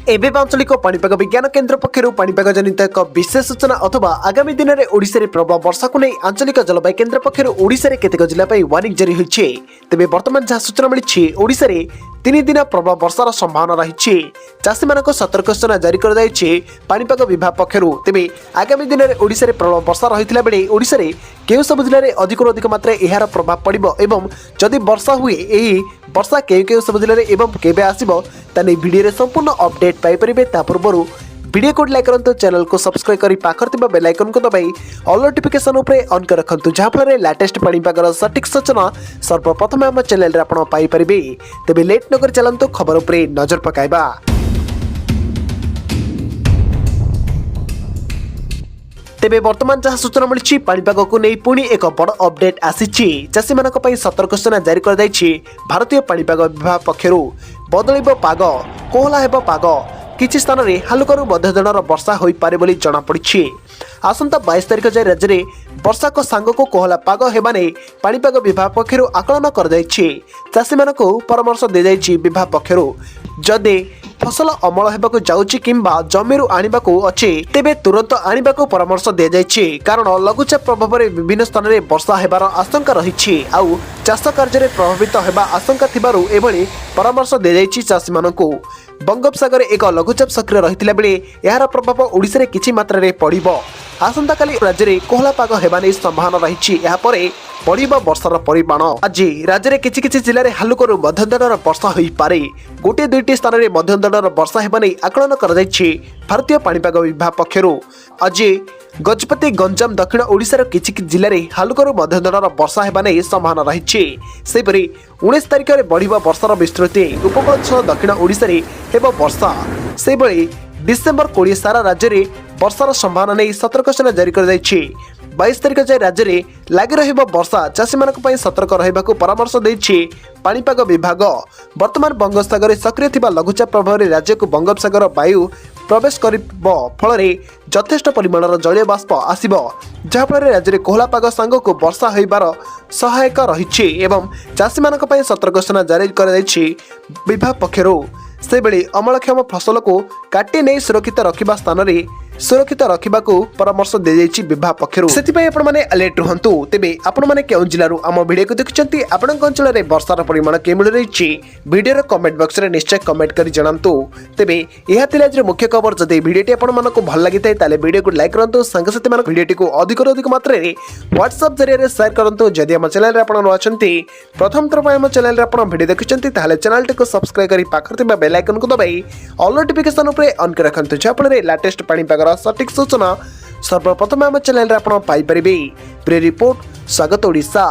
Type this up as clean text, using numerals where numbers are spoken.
एवं आंचलिक पाणीपाग विज्ञान केन्द्र पक्षर पाणीपाग जनित एक विशेष सूचना अथवा आगामी दिन में ओडिशा रे प्रबल वर्षा को नहीं आंचलिक जलवायु केन्द्र पक्षर ओडिशा रे केतेक जिला वार्निंग जारी होइछे। तेबे वर्तमान जहाँ सूचना मिली ओडिशा रे 3 दिन प्रबल वर्षार संभावना रही। चाषी मान सतर्क सूचना जारी कर पाणीपाग विभाग पक्षर। तेबे आगामी दिन में ओडिशा रे प्रबल वर्षा रही बेले ओडिशा रे केउ सब जिले में अधिक मात्रा यार प्रभाव पड़ो एवं जदि वर्षा हुए यही वर्षा केउ सब जिले में एवं केबे आसीबो ताने वीडियो रे संपूर्ण अपडेट पाई परिबे। ता पूर्व वीडियो को लाइक करंतु, चैनल को सब्सक्राइब करी पाखर थिबा बेल आइकन को दबाई ऑल नोटिफिकेशन उपरे ऑन कर रखंतु, जहां फଳରେ लेटेस्ट पाणीपागर सटीक सूचना सर्वप्रथम हम चैनल रे आपण पाई परिबे। तबे लेट न कर चलंतु खबर उपरे नजर पकाइबा। तेबे वर्तमान जहाँ सूचना मिली पाणीपाग को नहीं पुणी एक बड़ अपडेट आसी। चाषी मान सतर्क सूचना जारी कर भारतीय पाणीपाग विभाग पक्षर। बदलिब पाग, कोहला हेब पाग, किछि स्थान रे हल्कारू मध्यम वर्षा हो पारे बोली जना पड़ी। आसंता 22 तारिख जाए राज्य में वर्षा को सांग को कोहला पाग हेबा नै पाणीपाग विभाग पक्षर आकलन कर चाषी मान परामर्श दि जाइछि विभाग पक्षर। जदि फसल अमल हेबाकु जाउछि किंबा जमीरु आनिबाकु अछि तेबे तुरंत आनिबाकु परामर्श दि जाइछि, कारण लघुचाप प्रभाव में विभिन्न स्थान में वर्षा हेबार आशंका रही। आउ चाष कार्य प्रभावित हेबा आशंका थिबारु एभली परामर्श दि जाइछि चाषी मानकु। बंगोपसागर एक लघुचाप सक्रिय रहितिला बेले यार प्रभाव ओडिशा रे किछि मात्रा रे पड़िबो। आसंता काली राज्य में कोहला पाग हेबा नै संभावना रही। या परे बढ़िबो वर्षार परिमाण। आज राज्य में किछि किछि जिले में हल्कारू मध्यम धरणर वर्षा हो पारे। गोटे दुईटी स्थान में मध्यम धरणर वर्षा हेबा नै आकलन कर भारतीय पाणीपाग विभाग पक्षर। आज गजपति, गंजाम, दक्षिण ओडिशार किछि जिले में हल्कारू मध्यम धरणर वर्षा हेबा नै संभावना रही। सेपरि 19 तारिख में बढ़िबो वर्षार विस्तृति। उपकूल सह दक्षिण ओडिशा रे हेबो वर्षा। सेबळे डिसेम्बर 20 सारा राज्य में वर्षार संभावना नहीं सतर्क सूचना जारी कर 22 तारिख जाए राज्य में लगी रहिबो वर्षा। चाषी मानक पई सतर्क रहिबाकु परामर्श दैछि पाणीपाग विभाग। वर्तमान बंगोपसागर सक्रिय थिबा लघुचाप प्रभाव में राज्य को बंगोपसागर वायु प्रवेश करिबो फल यथेष्ट परिमाणर जलीय बाष्प आसिबो, जहाँ फल राज्य में कोहला पाग सांग को वर्षा होइबार सहायक रही एवं चाषी मानक पई सतर्क सूचना जारी कर विभाग पक्षर। सेबळे अमलक्षम फसल को काटी नहीं सुरक्षित रखिबा स्थान रे सुरक्षित रखा परामर्श दी जाइछि विभाग पक्षर। सेतिपई आपण माने अलर्ट रहंतु। तेबे आपण माने केउ जिल्लारू आम वीडियो को देखिचंती, आपणक अंचल रे वर्षार परिमाण केमिल रहिछि वीडियो रो कमेंट बॉक्स रे निश्चय कमेंट करी जणांतु। तेबे एहा तिला आज मुख्य खबर। जदि वीडियोटी आपण मानको भल लागिथाय ताले वीडियो को लाइक करंतु, संगसाथी मान वीडियोटी को अधिक मात्रा रे व्हाट्सएप जरिया रे शेयर करंतु। जदि हम चैनल रे आपण न अछंती प्रथम थर पय हम चैनल रे आपण वीडियो देखिचंती ताले चैनल टी को सब्सक्राइब करी पाखर थिबा बेल आइकन को दबाई ऑल नोटिफिकेशन उपरे ऑन कर रखंतु, जहाँ फल लेटेस्ट पाणीपाग सटीक सूचना सर्वप्रथम आम चैनल रे आपण पाई परिबे। प्रे रिपोर्ट स्वागत ओडिशा।